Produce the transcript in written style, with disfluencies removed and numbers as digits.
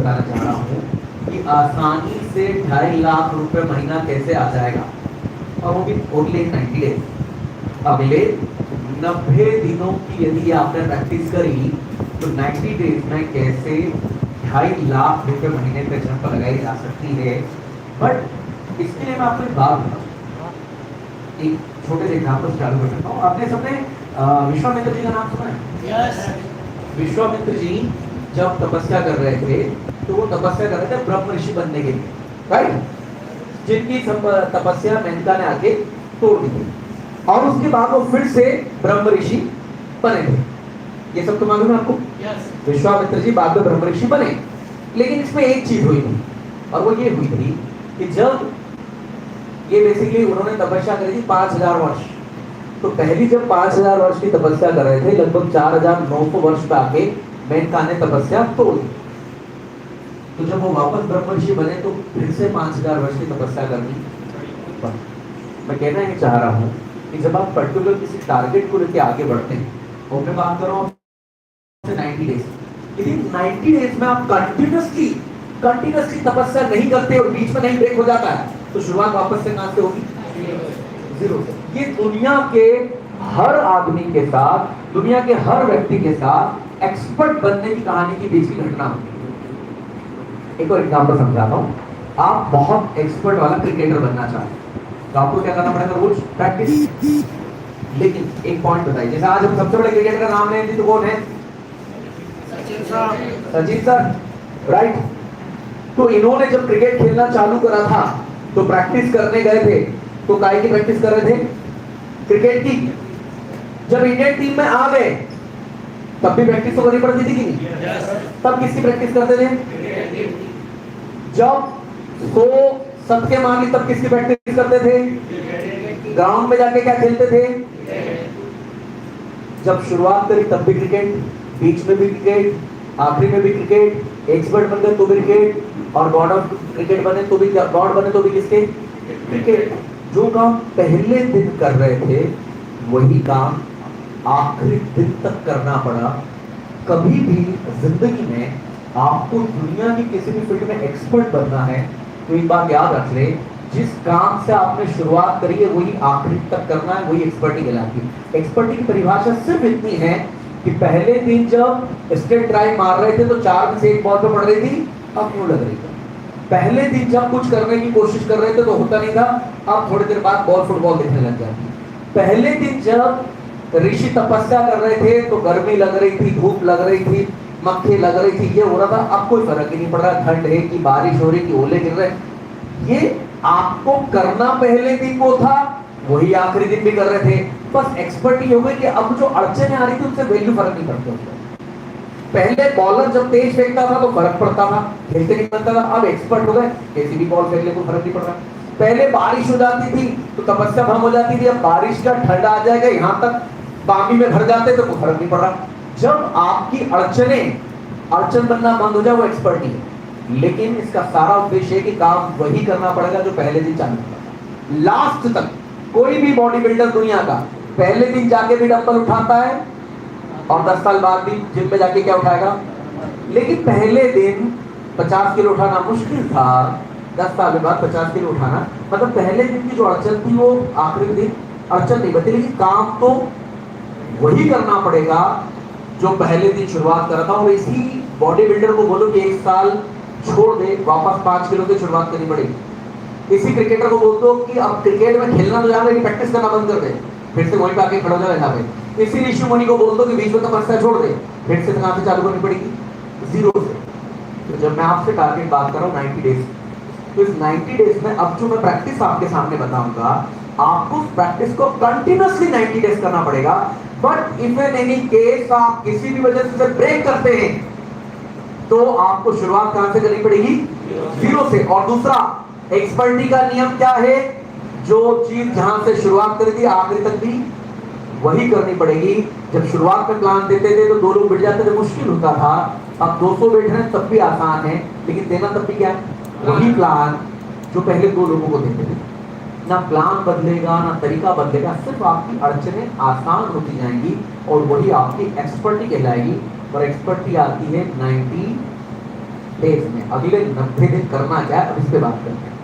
बताना चाह रहा हूँ कि आसानी से 2.5 लाख रुपए महीना कैसे आ जाएगा, और वो भी ओनली 90 डेज। अगले 90 दिनों की यदि आपने प्रैक्टिस करी तो 90 डेज में कैसे 2.5 लाख रुपए महीने पे जंप लगाई जा सकती है। बट इसके लिए मैं आपको एक बात बताऊँ, एक छोटे से एग्जाम्पल चालू कर सकता हूँ। आपने सबने विश्वामित्र जी का नाम सुना है? यस। विश्वामित्र जी जब तपस्या कर रहे थे तो वो तपस्या कर रहे थे ब्रह्म ऋषि बनने के लिए, राइट? जिनकी सब तपस्या मेनका ने आके तोड़ दी थी, और उसके बाद वो फिर से ब्रह्म ऋषि बने थे। ये सब तो मालूम है आपको? यस। विश्वामित्र जी बाद में ब्रह्म ऋषि बने, लेकिन इसमें एक चीज हुई थी, और वो ये हुई थी कि जब ये बेसिकली उन्होंने तपस्या करी थी 5000 वर्ष। तो पहली जब 5000 वर्ष की तपस्या कर रहे थे, लगभग 4900 वर्ष पे आके मेनका ने तपस्या तोड़ दी। तो जब वो वापस ब्रह्म ऋषि बने तो फिर से 5000 वर्ष की तपस्या करनी पड़ी। मैं कहना ये चाह रहा हूँ कि जब आप पर्टिकुलर किसी टारगेट को लेकर आगे बढ़ते हैं, और मैं बात कर रहा हूँ 90 डेज, यदि 90 डेज में आप कंटिन्यूसली तपस्या नहीं करते और बीच में नहीं ब्रेक हो जाता है, तो शुरुआत वापस से कहां से होगी? जीरो से। ये दुनिया के हर आदमी के साथ, दुनिया के हर व्यक्ति के साथ एक्सपर्ट बनने की कहानी की बीच की घटना होती है। एक और एग्जांपल समझाता हूँ। आप बहुत एक्सपर्ट वाला क्रिकेटर बनना चाहते हैं, तो आपको क्या करना पड़ेगा? रोज प्रैक्टिस। लेकिन एक पॉइंट बताइए, जैसे आज हम सबसे बड़े क्रिकेटर का नाम लेते तो कौन है? Sachin sir, right? तो इन्होंने जब क्रिकेट खेलना चालू करा था तो प्रैक्टिस करने गए थे, तो काय की प्रैक्टिस कर रहे थे? क्रिकेट की। जब इंडियन टीम में आ गए तब भी प्रैक्टिस तो करनी पड़ती थी कि नहीं? तब किसकी प्रैक्टिस करते थे? जब 100 शतकें मारी तब किसकी प्रैक्टिस करते थे? ग्राउंड में जाके क्या खेलते थे? जब शुरुआत करी तब भी क्रिकेट, बीच में भी क्रिकेट, आखिरी में भी क्रिकेट, एक्सपर्ट बन गए तो भी क्रिकेट, और गॉड ऑफ क्रिकेट बने तो भी, गॉड बने तो भी किसके? क्रिकेट। जो काम पहले दिन कर रहे थे वही काम आखिरी दिन तक करना पड़ा। कभी भी जिंदगी में आपको दुनिया की किसी भी फील्ड में एक्सपर्ट बनना है तो एक बात याद रख ले, जिस काम से आपने शुरुआत करी है वही आखिरी तक करना है, वही एक्सपर्टी कहलाती है। एक्सपर्टी की परिभाषा सिर्फ इतनी है कि पहले दिन जब स्ट्रेट ड्राइव मार रहे थे तो 4 में से 1 बॉल पे पड़ रही थी, अब क्यों लग रही थी? पहले दिन जब कुछ करने की कोशिश कर रहे थे तो होता नहीं था, अब थोड़ी देर बाद बॉल फुटबॉल दिखने लग जाती। पहले दिन जब ऋषि तपस्या कर रहे थे तो गर्मी लग रही थी, धूप लग रही थी, मक्खी लग रही थी, ये हो रहा था, अब कोई फर्क ही नहीं पड़ रहा, ठंड है कि बारिश हो रही कि ओले गिर रहे। ये आपको करना पहले दिन को था, वही आखिरी दिन भी कर रहे थे। बस एक्सपर्ट ही हो गई कि अब जो अड़चने आ रही थी उनसे वैल्यू फर्क नहीं पड़ता उसको। पहले बॉलर जब तेज फेंकता था तो फर्क पड़ता था, खेलते नहीं बनता था। अब एक्सपर्ट हो गए, कैसी भी बॉल फेंक ले कोई फर्क नहीं पड़ रहा। पहले बारिश हो जाती थी तो तपस्या भंग हो जाती थी, अब बारिश का ठंड आ जाएगा यहाँ तक पानी में भर जाते तो कोई फर्क नहीं पड़ रहा। जब आपकी अड़चन बनना बंद हो जाए वो एक्सपर्ट ही है। लेकिन इसका सारा उद्देश्य है कि काम वही करना पड़ेगा जो पहले दिन चालू था। लास्ट तक कोई भी बॉडी बिल्डर दुनिया का पहले दिन जाके भी डंबल उठाता है और 10 साल बाद भी जिम में जाके क्या उठाएगा? लेकिन पहले दिन 50 किलो उठाना मुश्किल था, 10 साल के बाद 50 किलो उठाना, मतलब पहले दिन की जो अड़चन थी वो आखिरी दिन अड़चन नहीं बची। लेकिन काम तो वही करना पड़ेगा जो पहले दिन शुरुआत करा था। और इसी बॉडी बिल्डर को बोलो कि 1 साल छोड़ दे, वापस 5 किलो से शुरुआत करनी पड़ेगी। इसी क्रिकेटर को बोल दो कि अब क्रिकेट में खेलना तो जाना, लेकिन प्रैक्टिस करना बंद कर दे, फिर से वहीं पे आके खड़ा हो जाए यहाँ पे। इसी ऋषि मुनि को बोल दो कि बीच में तपस्या छोड़ दे, फिर से कहाँ से चालू करनी पड़ेगी? जीरो से। तो जब मैं आपसे टारगेट बात कर रहा हूँ 90 डेज, तो इस 90 डेज में अब जो मैं प्रैक्टिस आपके सामने बताऊंगा, आपको उस प्रैक्टिस को कंटिन्यूअसली 90 डेज करना पड़ेगा। But if in any case आप किसी भी वजह से ब्रेक करते हैं तो आपको शुरुआत कहां से करनी पड़ेगी? जीरो से। और दूसरा, एक्सपर्टी का नियम क्या है? जो चीज जहां से शुरुआत करी थी आखिरी तक भी वही करनी पड़ेगी। जब शुरुआत में प्लान देते थे तो 2 लोग बैठ जाते थे, मुश्किल होता था। अब 200 बैठ रहे हैं तब भी आसान है, लेकिन देना तब भी क्या है? वही प्लान जो पहले 2 लोगों को देते थे। ना प्लान बदलेगा ना तरीका बदलेगा, सिर्फ आपकी अड़चनें आसान होती जाएंगी और वही आपकी एक्सपर्टी कहलाएगी। और एक्सपर्टी आती है 90 डेज में, अगले 90 दिन करना क्या है, अब इस पे बात करते हैं।